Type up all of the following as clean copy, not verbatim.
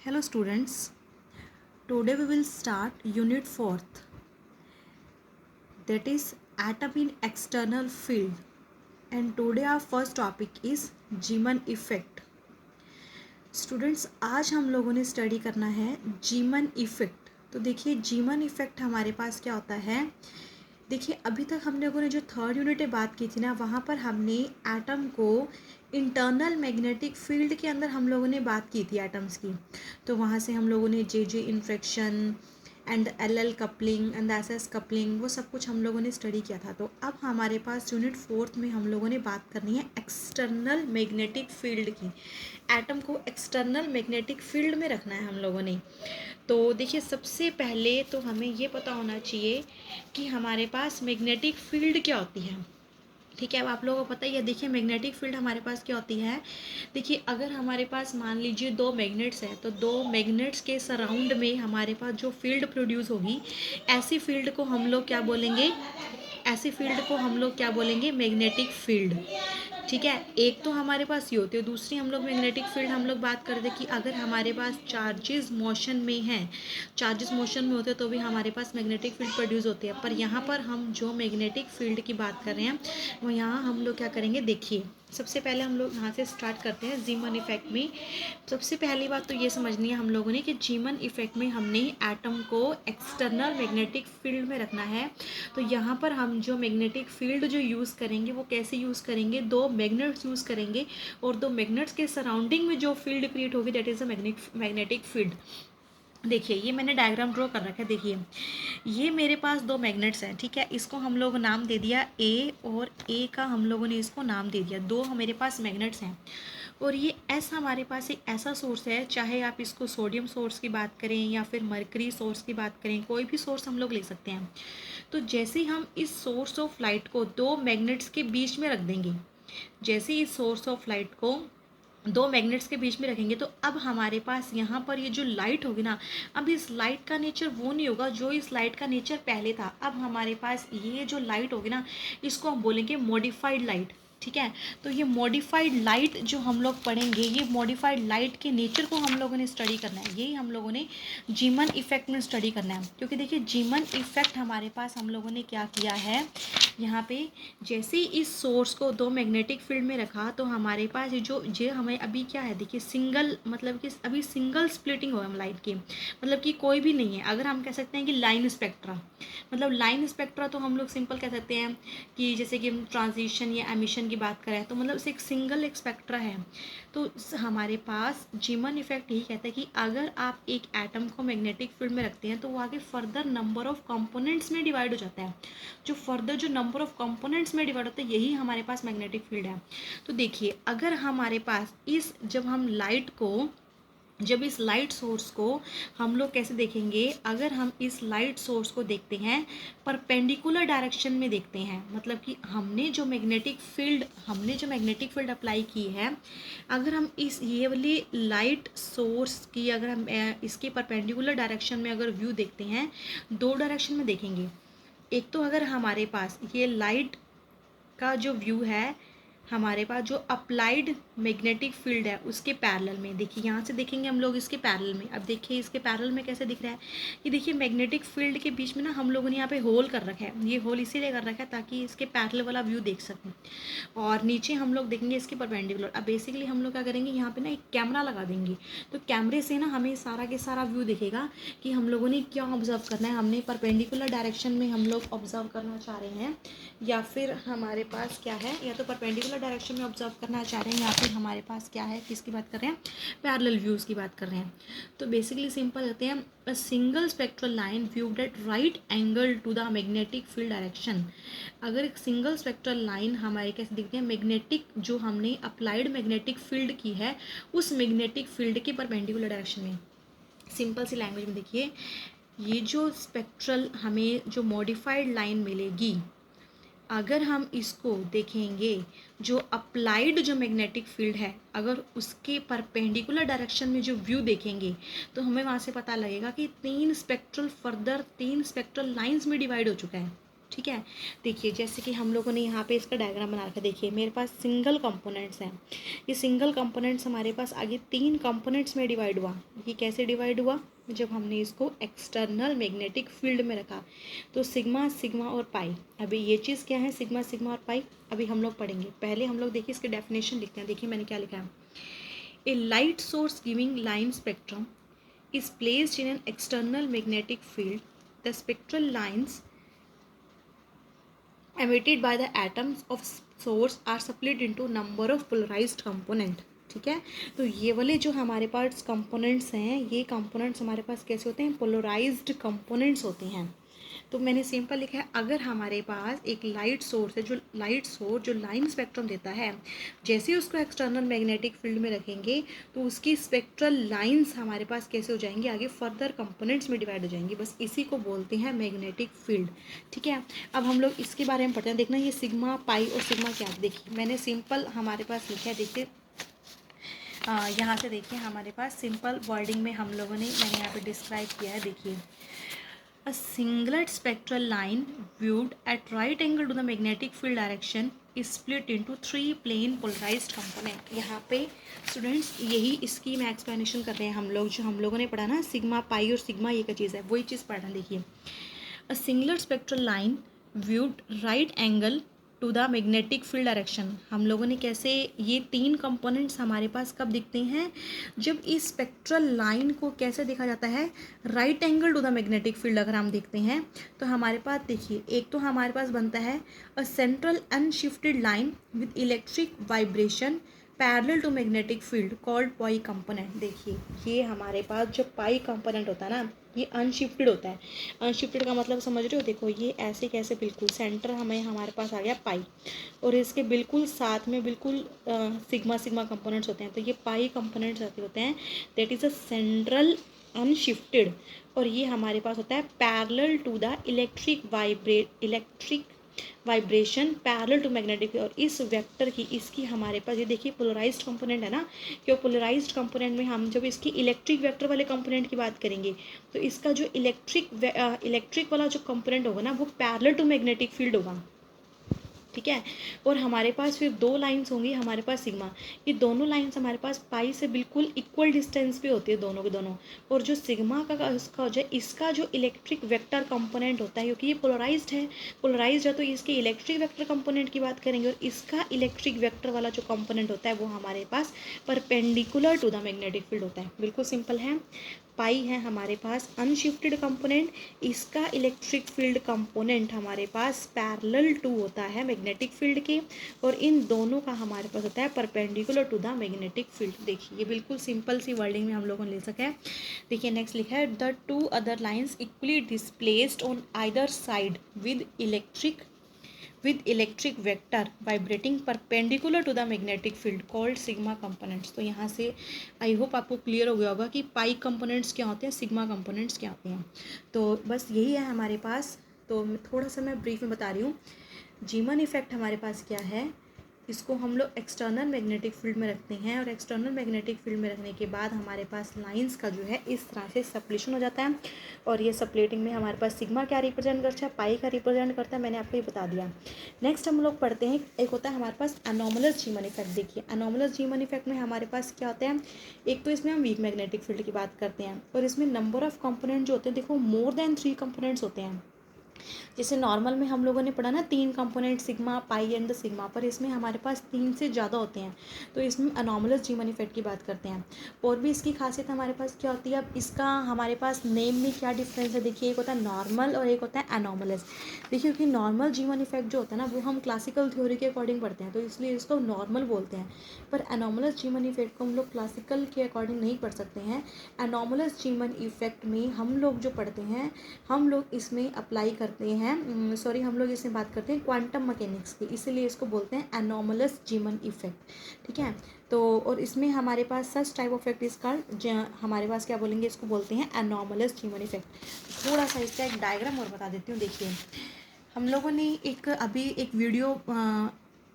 Hello students, today we will start unit 4th, that is atom in external field, and today our first topic is जीमन effect. Students आज हम लोगों ने study करना है जीमन effect. तो देखिए जीमन इफेक्ट हमारे पास क्या होता है। देखिए अभी तक हम लोगों ने जो थर्ड यूनिट में बात की थी ना, वहाँ पर हमने एटम को इंटरनल मैग्नेटिक फील्ड के अंदर हम लोगों ने बात की थी एटम्स की। तो वहाँ से हम लोगों ने J interaction and L coupling and S coupling वो सब कुछ हम लोगों ने स्टडी किया था। तो अब हमारे पास यूनिट 4th में हम लोगों ने बात करनी है एक्सटर्नल मैग्नेटिक फील्ड की। एटम को एक्सटर्नल मैग्नेटिक फील्ड में रखना है हम लोगों ने। तो देखिए सबसे पहले तो हमें ये पता होना चाहिए कि हमारे पास मैग्नेटिक फील्ड क्या होती है। ठीक है, अब आप लोगों को पता ही है। देखिए मैग्नेटिक फील्ड हमारे पास क्या होती है। देखिए अगर हमारे पास मान लीजिए दो मैग्नेट्स हैं, तो दो मैग्नेट्स के सराउंड में हमारे पास जो फील्ड प्रोड्यूस होगी, ऐसी फील्ड को हम लोग क्या बोलेंगे, ऐसी फील्ड को हम लोग क्या बोलेंगे, मैग्नेटिक फील्ड। ठीक है, एक तो हमारे पास ये होती है, दूसरी हम लोग मैग्नेटिक फील्ड हम लोग बात करते हैं कि अगर हमारे पास चार्जेस मोशन में हैं, चार्जेस मोशन में होते हैं तो भी हमारे पास मैग्नेटिक फील्ड प्रोड्यूस होती है। पर यहाँ पर हम जो मैग्नेटिक फील्ड की बात कर रहे हैं वो यहाँ हम लोग क्या करेंगे। देखिए सबसे पहले हम लोग यहाँ से स्टार्ट करते हैं जीमन इफेक्ट में। सबसे पहली बात तो ये समझनी है हम लोगों ने कि जीमन इफेक्ट में हमने एटम को एक्सटर्नल मैग्नेटिक फील्ड में रखना है। तो यहाँ पर हम जो मैग्नेटिक फील्ड जो यूज़ करेंगे वो कैसे यूज़ करेंगे, दो मैग्नेट्स यूज़ करेंगे और दो मैग्नेट्स के सराउंडिंग में जो फील्ड क्रिएट होगी that is a magnetic field. देखिए ये मैंने डायग्राम ड्रॉ कर रखा है। देखिए ये मेरे पास दो मैग्नेट्स हैं, ठीक है, इसको हम लोग नाम दे दिया ए, और ए का हम लोगों ने इसको नाम दे दिया। दो मेरे पास मैग्नेट्स हैं और ये एस हमारे पास एक ऐसा सोर्स है, चाहे आप इसको सोडियम सोर्स की बात करें या फिर मरकरी सोर्स की बात करें, कोई भी सोर्स हम लोग ले सकते हैं। तो जैसे ही हम इस सोर्स ऑफ लाइट को दो मैग्नेट्स के बीच में रख देंगे, जैसे इस सोर्स ऑफ लाइट को दो मैग्नेट्स के बीच में रखेंगे, तो अब हमारे पास यहाँ पर ये जो लाइट होगी ना, अब इस लाइट का नेचर वो नहीं होगा जो इस लाइट का नेचर पहले था। अब हमारे पास ये जो लाइट होगी ना, इसको हम बोलेंगे मॉडिफाइड लाइट। ठीक है, तो ये मॉडिफाइड लाइट जो हम लोग पढ़ेंगे, ये मॉडिफाइड लाइट के नेचर को हम लोगों ने स्टडी करना है। यही हम लोगों ने जीमन इफेक्ट में स्टडी करना है। क्योंकि देखिए जीमन इफेक्ट हमारे पास हम लोगों ने क्या किया है, यहाँ पे जैसे ही इस सोर्स को दो मैग्नेटिक फील्ड में रखा, तो हमारे पास ये जो हमें अभी क्या है, देखिए सिंगल, मतलब कि अभी सिंगल स्प्लिटिंग हो हम लाइट की, मतलब कि कोई भी नहीं है। अगर हम कह सकते हैं कि लाइन स्पेक्ट्रा, मतलब लाइन स्पेक्ट्रा तो हम लोग सिंपल कह सकते हैं कि जैसे कि हम ट्रांजिशन या एमिशन की बात करें तो मतलब एक सिंगल एक स्पेक्ट्रा है। तो हमारे पास जीमन इफेक्ट यही कहता है कि अगर आप एक एटम को मैग्नेटिक फील्ड में रखते हैं तो वो आगे फर्दर नंबर ऑफ कंपोनेंट्स में डिवाइड हो जाता है। जो फर्दर जो नंबर ऑफ कंपोनेंट्स में डिवाइड होता है, यही हमारे पास मैग्नेटिक फील्ड है। तो देखिए अगर हमारे पास इस जब इस लाइट सोर्स को हम लोग कैसे देखेंगे, अगर हम इस लाइट सोर्स को देखते हैं परपेंडिकुलर डायरेक्शन में देखते हैं, मतलब कि हमने जो मैग्नेटिक फील्ड अप्लाई की है, अगर हम इस ये वाली लाइट सोर्स की अगर हम इसके परपेंडिकुलर डायरेक्शन में अगर व्यू देखते हैं, दो डायरेक्शन में देखेंगे। एक तो अगर हमारे पास ये लाइट का जो व्यू है, हमारे पास जो अप्लाइड मैग्नेटिक फील्ड है उसके पैरेलल में, देखिए यहाँ से देखेंगे हम लोग इसके पैरेलल में। अब देखिए इसके पैरेलल में कैसे दिख रहा है कि देखिए मैग्नेटिक फील्ड के बीच में ना हम लोगों ने यहाँ पे होल कर रखा है। ये होल इसीलिए कर रखा है ताकि इसके पैरेलल वाला व्यू देख सकें, और नीचे हम लोग देखेंगे इसके परपेंडिकुलर। अब बेसिकली हम लोग क्या करेंगे, यहाँ पे ना एक कैमरा लगा देंगे, तो कैमरे से ना हमें सारा के सारा व्यू दिखेगा कि हम लोगों ने क्या ऑब्जर्व करना है। हमने परपेंडिकुलर डायरेक्शन में हम लोग ऑब्जर्व करना चाह रहे हैं, या फिर हमारे पास क्या है, या तो परपेंडिकुलर डायरेक्शन में ऑब्जर्व करना चाह रहे हैं, या फिर हमारे पास क्या है, किसकी बात कर रहे हैं, पैरेलल व्यूज़ की बात कर रहे हैं। तो बेसिकली सिंपल कहते हैं a single spectral line viewed at right angle to the magnetic field direction. अगर एक सिंगल स्पेक्ट्रल लाइन हमारे कैसे दिखती है, मैग्नेटिक जो हमने अप्लाइड मैग्नेटिक फील्ड की है उस मैग्नेटिक फील्ड के परपेंडिकुलर डायरेक्शन में। सिंपल सी लैंग्वेज में देखिए, ये जो स्पेक्ट्रल हमें जो मॉडिफाइड लाइन मिलेगी, अगर हम इसको देखेंगे, जो अप्लाइड जो मैग्नेटिक फील्ड है अगर उसके परपेंडिकुलर डायरेक्शन में जो व्यू देखेंगे, तो हमें वहाँ से पता लगेगा कि तीन स्पेक्ट्रल लाइंस में डिवाइड हो चुका है। ठीक है। देखिए जैसे कि हम लोगों ने यहाँ पे इसका डायग्राम बना रखा है। देखिए मेरे पास सिंगल कंपोनेंट्स हैं, ये सिंगल कंपोनेंट्स हमारे पास आगे 3 कंपोनेंट्स में डिवाइड हुआ। ये कैसे डिवाइड हुआ? जब हमने इसको एक्सटर्नल मैग्नेटिक फील्ड में रखा। तो सिग्मा सिग्मा और पाई, अभी ये चीज़ क्या है सिग्मा सिग्मा और पाई, अभी हम लोग पढ़ेंगे। पहले हम लोग देखिए इसके डेफिनेशन लिखते हैं। देखिए मैंने क्या लिखा है, a light source giving line spectrum is placed in an external magnetic field. The spectral lines emitted by the atoms of source are split into number of polarized component. ठीक है, तो ये वाले जो हमारे पास कंपोनेंट्स हैं, ये कंपोनेंट्स हमारे पास कैसे होते हैं? पोलराइज्ड कंपोनेंट्स होते हैं। तो मैंने सिंपल लिखा है, अगर हमारे पास एक लाइट सोर्स है, जो लाइट सोर्स जो लाइन स्पेक्ट्रम देता है, जैसे ही उसको एक्सटर्नल मैग्नेटिक फील्ड में रखेंगे तो उसकी स्पेक्ट्रल लाइंस हमारे पास कैसे हो जाएंगी? आगे फर्दर कंपोनेंट्स में डिवाइड हो जाएंगी। बस इसी को बोलते हैं मैग्नेटिक फील्ड। ठीक है, अब हम लोग इसके बारे में पढ़ते हैं। देखना ये सिग्मा पाई और सिग्मा क्या है। देखिए मैंने सिंपल हमारे पास लिखा है, देखिए यहाँ से देखिए हमारे पास सिंपल वर्डिंग में हम लोगों ने मैंने यहाँ पे डिस्क्राइब किया है। देखिए a singlet spectral line viewed at right angle to the magnetic field direction is split into 3 plane polarized component। यहाँ पे स्टूडेंट्स यही इसकी मैं एक्सप्लेनेशन कर रहे हैं हम लोग, जो हम लोगों ने पढ़ा ना सिग्मा पाई और सिग्मा ये क्या चीज़ है, वही चीज़ पढ़ना। देखिए a singlet spectral line viewed right angle to the magnetic field direction, हम लोगों ने कैसे ये 3 कंपोनेंट्स हमारे पास कब दिखते हैं? जब इस स्पेक्ट्रल लाइन को कैसे देखा जाता है? Right angle to the magnetic field अगर हम देखते हैं तो हमारे पास देखिए एक तो हमारे पास बनता है a central unshifted line with electric vibration parallel to magnetic field called pi component. देखिए ये हमारे पास जो पाई कंपोनेंट होता है ना, ये अनशिफ्टेड होता है। अनशिफ्टेड का मतलब समझ रहे हो? देखो ये ऐसे कैसे बिल्कुल सेंटर हमें हमारे पास आ गया पाई, और इसके बिल्कुल साथ में बिल्कुल सिग्मा सिग्मा कंपोनेंट्स होते हैं। तो ये पाई कंपोनेंट्स ऐसे होते हैं, that is a central unshifted, और ये हमारे पास होता है parallel to the electric vibration parallel to magnetic. और इस वेक्टर की इसकी हमारे पास ये देखिए पोलराइज्ड कंपोनेंट है ना, क्यों पोलराइज्ड कंपोनेंट में हम जब इसकी इलेक्ट्रिक वेक्टर वाले कंपोनेंट की बात करेंगे तो इसका जो इलेक्ट्रिक वाला जो कंपोनेंट होगा ना वो पैरेलल टू मैग्नेटिक फील्ड होगा। ठीक है, और हमारे पास फिर 2 लाइंस होंगी हमारे पास सिग्मा, ये दोनों लाइंस हमारे पास पाई से बिल्कुल इक्वल डिस्टेंस पे होती है दोनों के दोनों। और जो सिग्मा का इसका जो इसका जो इलेक्ट्रिक वेक्टर कंपोनेंट होता है, क्योंकि ये पोलराइज्ड है तो इसके इलेक्ट्रिक वेक्टर कंपोनेंट की बात करेंगे, और इसका इलेक्ट्रिक वेक्टर वाला जो कंपोनेंट होता है वो हमारे पास perpendicular to the magnetic field होता है। बिल्कुल सिंपल है। पाई है हमारे पास अनशिफ्टेड कंपोनेंट, इसका इलेक्ट्रिक फील्ड कंपोनेंट हमारे पास पैरेलल टू होता है मैग्नेटिक फील्ड के, और इन दोनों का हमारे पास होता है perpendicular to the magnetic field. देखिए ये बिल्कुल सिंपल सी वर्डिंग में हम लोगों ने ले सका है। देखिए नेक्स्ट लिखा है the 2 other lines equally displaced on either side with electric vector vibrating perpendicular to the magnetic field called sigma components। तो यहाँ से आई होप आपको क्लियर हो गया होगा कि पाई कंपोनेंट्स क्या होते हैं, सिग्मा कंपोनेंट्स क्या होते हैं। तो बस यही है हमारे पास। तो थोड़ा सा मैं ब्रीफ में बता रही हूँ। जीमन इफेक्ट हमारे पास क्या है, इसको हम लोग एक्सटर्नल मैग्नेटिक फील्ड में रखते हैं, और एक्सटर्नल मैग्नेटिक फील्ड में रखने के बाद हमारे पास लाइंस का जो है इस तरह से सप्लेशन हो जाता है, और ये सप्लेटिंग में हमारे पास सिग्मा क्या रिप्रेजेंट करता है, पाई का रिप्रेजेंट करता है, मैंने आपको ये बता दिया। नेक्स्ट हम लोग पढ़ते हैं, एक होता है हमारे पास एनोमलस जीमन इफेक्ट। देखिए एनोमलस जीमन इफेक्ट में हमारे पास क्या होता है, एक तो इसमें हम वीक मैग्नेटिक फील्ड की बात करते हैं, और इसमें नंबर ऑफ कंपोनेंट जो होते हैं, देखो मोर देन 3 कंपोनेंट्स होते हैं। जैसे नॉर्मल में हम लोगों ने पढ़ा ना 3 component sigma pi and the sigma, पर इसमें हमारे पास 3 से ज़्यादा होते हैं, तो इसमें अनोमलस जीमन इफेक्ट की बात करते हैं। और भी इसकी खासियत हमारे पास क्या होती है, अब इसका हमारे पास नेम में क्या डिफरेंस है। देखिए एक होता है नॉर्मल और एक होता है अनोमलस। देखिए क्योंकि नॉर्मल जीमन इफेक्ट जो होता है ना वो हम क्लासिकल थ्योरी के अकॉर्डिंग पढ़ते हैं, तो इसलिए इसको नॉर्मल बोलते हैं, पर अनोमलस जीमन इफेक्ट को हम लोग क्लासिकल के अकॉर्डिंग नहीं पढ़ सकते हैं। अनोमलस जीमन इफेक्ट में हम लोग जो पढ़ते हैं, हम लोग इसमें अप्लाई करते हैं, हम लोग इसमें बात करते हैं क्वांटम मैकेनिक्स की, इसीलिए इसको बोलते हैं एनोमलस जीमन इफेक्ट। ठीक है, तो और इसमें हमारे पास सच टाइप ऑफ इफेक्ट इसका हमारे पास क्या बोलेंगे, इसको बोलते हैं एनोमलस जीमन इफेक्ट। थोड़ा सा इसका एक डायग्राम और बता देती हूँ। देखिए हम लोगों ने अभी एक वीडियो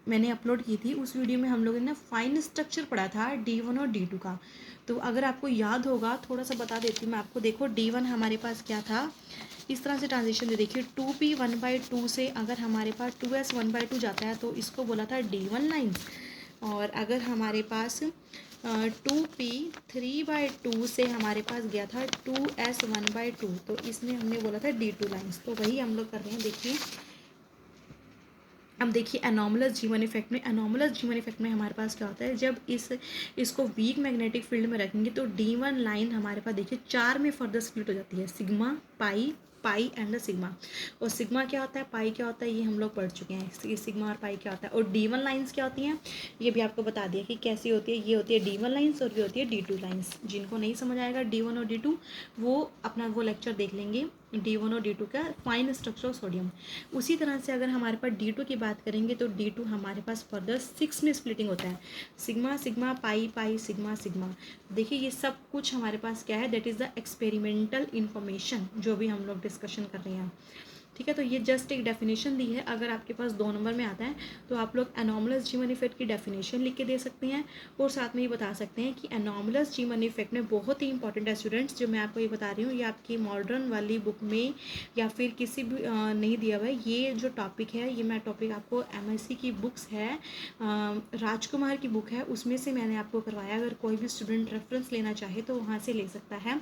मैंने अपलोड की थी, उस वीडियो में हम लोगों ने फाइन स्ट्रक्चर पढ़ा था D1 और D2 का। तो अगर आपको याद होगा, थोड़ा सा बता देती हूँ मैं आपको। देखो D1 हमारे पास क्या था, इस तरह से ट्रांजिशन दे, देखिए 2p 1/2 से अगर हमारे पास 2s 1/2 जाता है तो इसको बोला था D1 लाइन। और अगर हमारे पास 2p 3/2 से हमारे पास गया था 2s 1/2, तो इसमें हमने बोला था D2 लाइन्स। तो वही हम लोग कर रहे हैं। देखिए अब देखिए एनॉमलस जीवन इफेक्ट में, एनॉमलस जीवन इफेक्ट में हमारे पास क्या होता है, जब इसको वीक मैग्नेटिक फील्ड में रखेंगे तो D1 लाइन हमारे पास देखिए 4 में फर्दर स्प्लिट हो जाती है, sigma, pi, pi and sigma. और सिग्मा क्या होता है, पाई क्या होता है, ये हम लोग पढ़ चुके हैं, ये सिग्मा और पाई क्या होता है। और D1 लाइन्स क्या होती हैं, ये भी आपको बता दिया कि कैसी होती है। ये होती है D1 लाइन्स और ये होती है D2 लाइन्स। जिनको नहीं समझ आएगा D1 और D2, वो अपना वो लेक्चर देख लेंगे, D1 और D2 का फाइन स्ट्रक्चर ऑफ सोडियम। उसी तरह से अगर हमारे पास D2 की बात करेंगे तो D2 हमारे पास फर्दर 6 में स्प्लिटिंग होता है, सिग्मा सिग्मा, पाई पाई, सिग्मा सिग्मा। देखिए ये सब कुछ हमारे पास क्या है, that is the experimental information जो भी हम लोग डिस्कशन कर रहे हैं। ठीक है, तो ये जस्ट एक डेफिनेशन दी है। अगर आपके पास 2 नंबर में आता है तो आप लोग एनॉमलस जीवन इफेक्ट की डेफिनेशन लिख के दे सकते हैं और साथ में ये बता सकते हैं कि एनॉमलस जीवन इफेक्ट में बहुत ही इंपॉर्टेंट है स्टूडेंट्स, जो मैं आपको ये बता रही हूँ, ये आपकी मॉडर्न वाली बुक में या फिर किसी भी नहीं दिया हुआ है। ये जो टॉपिक है, ये मैं टॉपिक आपको MSc की बुक्स है, राजकुमार की बुक है, उसमें से मैंने आपको करवाया। अगर कोई भी स्टूडेंट रेफरेंस लेना चाहे तो वहाँ से ले सकता है,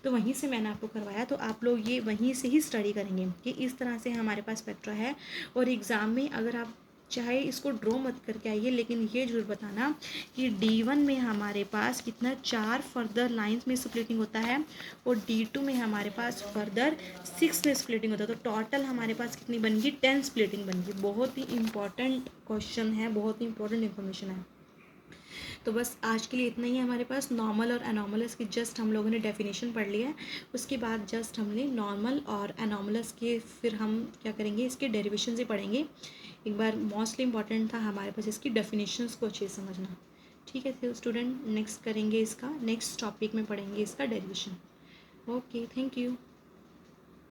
तो वहीं से मैंने आपको करवाया। तो आप लोग ये वहीं से ही स्टडी करेंगे कि इस तरह से हमारे पास स्पेक्ट्रा है। और एग्ज़ाम में अगर आप चाहे इसको ड्रॉ मत करके आइए, लेकिन ये जरूर बताना कि D1 में हमारे पास कितना 4 फर्दर लाइंस में स्प्लिटिंग होता है और D2 में हमारे पास फर्दर 6 में स्प्लिटिंग होता है। तो टोटल हमारे पास कितनी बन गई, 10 स्प्लिटिंग बन गई। बहुत ही इंपॉर्टेंट क्वेश्चन है, बहुत ही इंपॉर्टेंट इन्फॉर्मेशन है। तो बस आज के लिए इतना ही है हमारे पास। नॉर्मल और एनॉमलस की जस्ट हम लोगों ने डेफिनेशन पढ़ लिया है, उसके बाद जस्ट हमने नॉर्मल और एनॉमलस के फिर हम क्या करेंगे, इसके डेरिवेशन से पढ़ेंगे एक बार। मोस्टली इंपॉर्टेंट था हमारे पास इसकी डेफिनेशंस को अच्छे से समझना। ठीक है, तो स्टूडेंट नेक्स्ट करेंगे इसका, नेक्स्ट टॉपिक में पढ़ेंगे इसका डेरिवेशन। Okay, thank you.